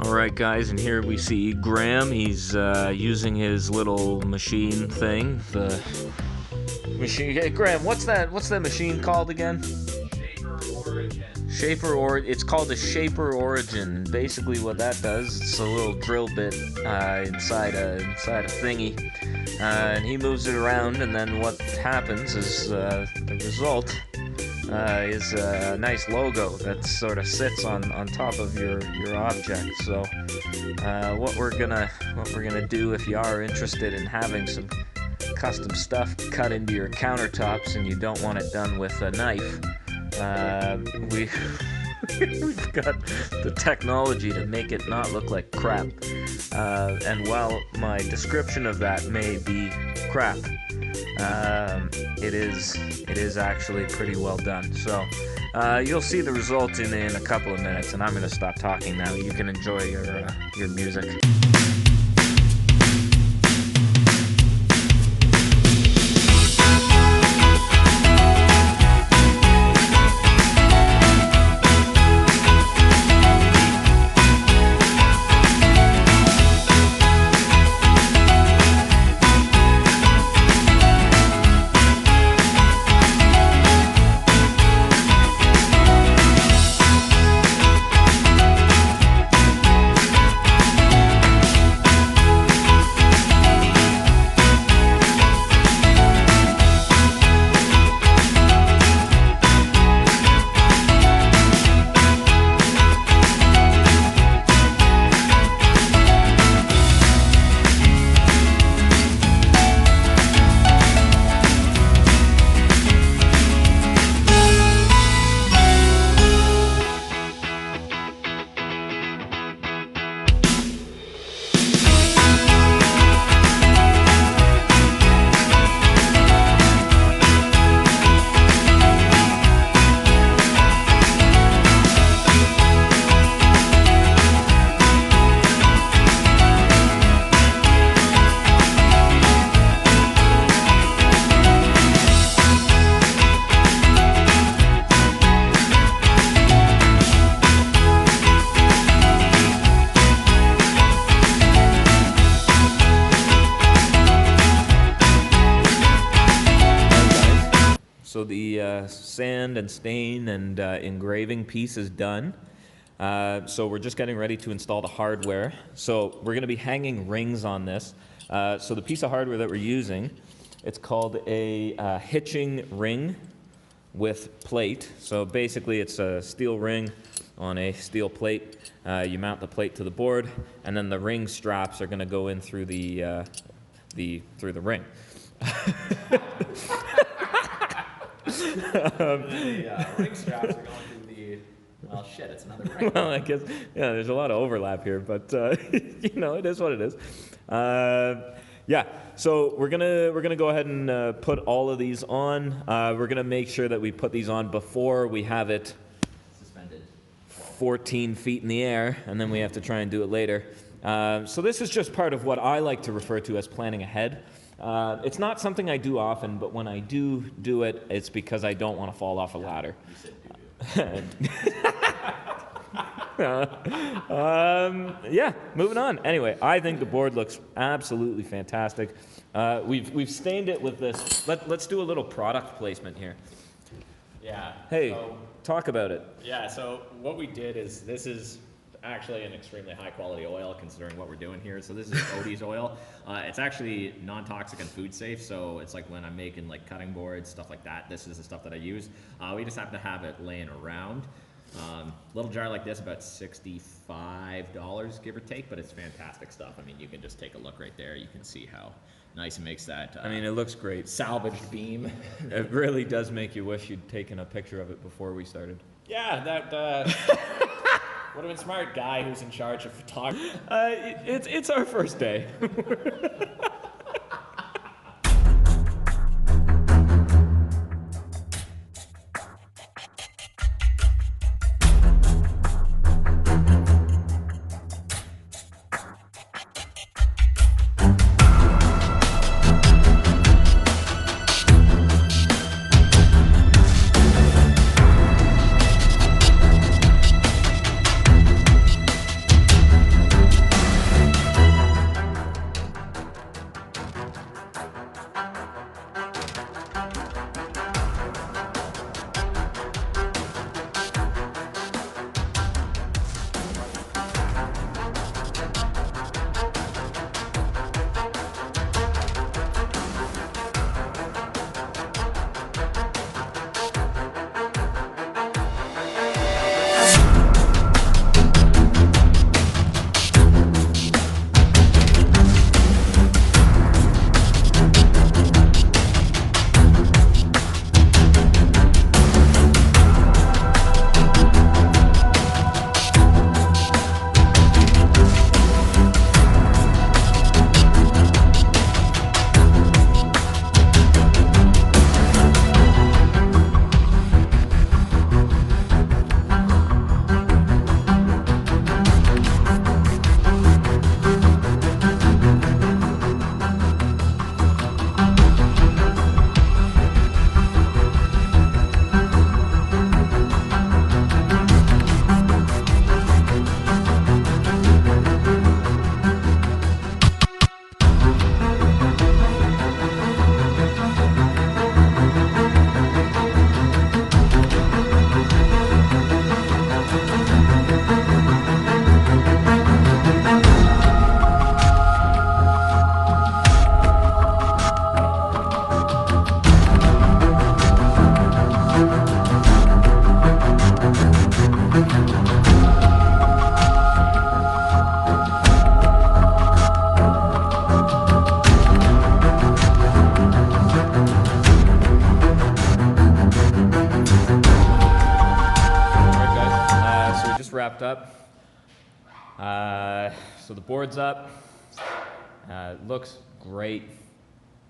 Alright guys, and here we see Graham. He's using his little machine thing. The machine. Hey Graham, what's that machine called again? It's called a Shaper Origin. Basically what that does, it's a little drill bit inside a thingy. And he moves it around, and then what happens is the result is a nice logo that sort of sits on top of your object. So what we're gonna do, if you are interested in having some custom stuff cut into your countertops and you don't want it done with a knife, we've got the technology to make it not look like crap. And while my description of that may be crap, it is actually pretty well done. So you'll see the result in a couple of minutes, and I'm going to stop talking now. You can enjoy your music. So the sand and stain and engraving piece is done. So we're just getting ready to install the hardware. So we're going to be hanging rings on this. So the piece of hardware that we're using, it's called a hitching ring with plate. So basically it's a steel ring on a steel plate. You mount the plate to the board, and then the ring straps are going to go in through the ring. The ring straps are going through the. Well, shit, it's another ring. Well, I guess, yeah, there's a lot of overlap here, but you know, it is what it is. Yeah, so we're gonna go ahead and put all of these on. We're gonna make sure that we put these on before we have it Suspended 14 feet in the air, and then we have to try and do it later. So this is just part of what I like to refer to as planning ahead. It's not something I do often, but when I do it, it's because I don't want to fall off a ladder. You said Yeah, moving on. Anyway, I think the board looks absolutely fantastic. We've stained it with this. Let's do a little product placement here. Yeah. Hey, So, talk about it. yeah, so what we did is, this is actually an extremely high quality oil considering what we're doing here. So this is Odie's oil. It's actually non-toxic and food safe, so it's like when I'm making like cutting boards, stuff like that, this is the stuff that I use. We just happen to have it laying around. Little jar like this, about $65, give or take, but it's fantastic stuff. I mean, you can just take a look right there. You can see how nice it makes that. I mean, it looks great. Salvaged beam. It really does make you wish you'd taken a picture of it before we started. Yeah, that would have been smart, guy who's in charge of photography. It's our first day. So the board's up. Looks great.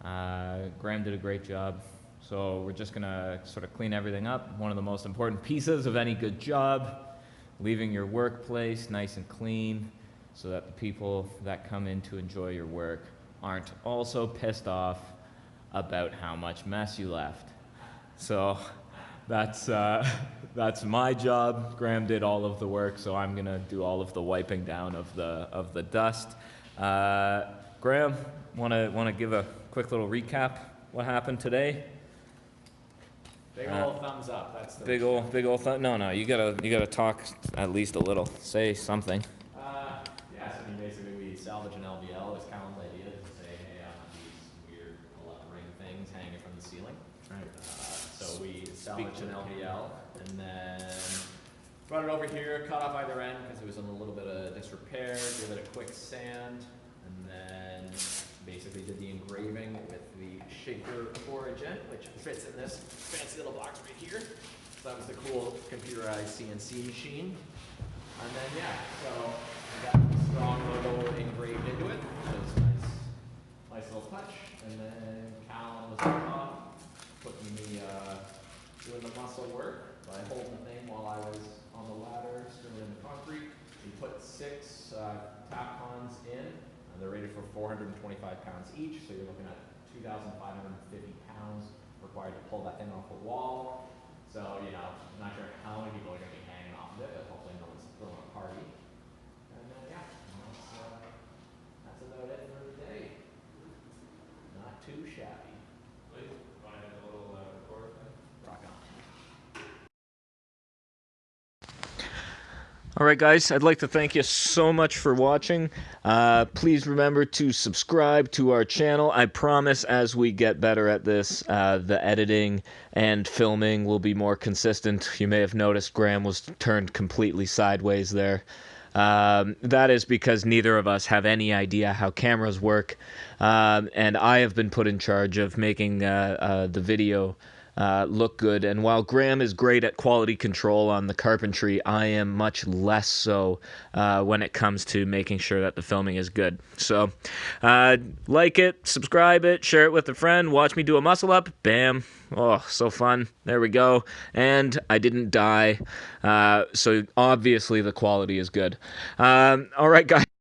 Graham did a great job. So we're just gonna sort of clean everything up. One of the most important pieces of any good job, leaving your workplace nice and clean so that the people that come in to enjoy your work aren't also pissed off about how much mess you left. So that's my job. Graham did all of the work, so I'm gonna do all of the wiping down of the dust. Graham, wanna give a quick little recap what happened today? Big old thumbs up. That's the Big old thumb. No, you gotta talk at least a little. Say something. Yeah, so I mean, basically we salvage an LVL. It was Colin's idea to say, hey, I want these weird ring things hanging from the ceiling. Right. So we salvaged an LVL and then brought it over here, cut off either end because it was in a little bit of disrepair, give it a quick sand, and then basically did the engraving with the shaper origin, which fits in this fancy little box right here. So that was the cool computerized CNC machine. And then yeah, so I got the strong logo engraved into it, which is nice little touch. And then Callan was on top, putting me doing the muscle work by holding the thing while I was on the ladder, screwing in the concrete. We put 6 tapcons in. They're rated for 425 pounds each, so you're looking at 2,550 pounds required to pull that thing off the wall. So, you know, I'm not sure how many people are going to be hanging off of it, but hopefully no one's throwing a party. And yeah, that's about it for the day. Not too shabby. Please, find a little recorder thing. Rock on. Alright guys, I'd like to thank you so much for watching. Please remember to subscribe to our channel. I promise as we get better at this, the editing and filming will be more consistent. You may have noticed Graham was turned completely sideways there. That is because neither of us have any idea how cameras work, and I have been put in charge of making the video look good. And while Graham is great at quality control on the carpentry, I am much less so when it comes to making sure that the filming is good. So like it, subscribe it, share it with a friend, watch me do a muscle up, bam. Oh, so fun. There we go. And I didn't die, so obviously the quality is good. All right, guys.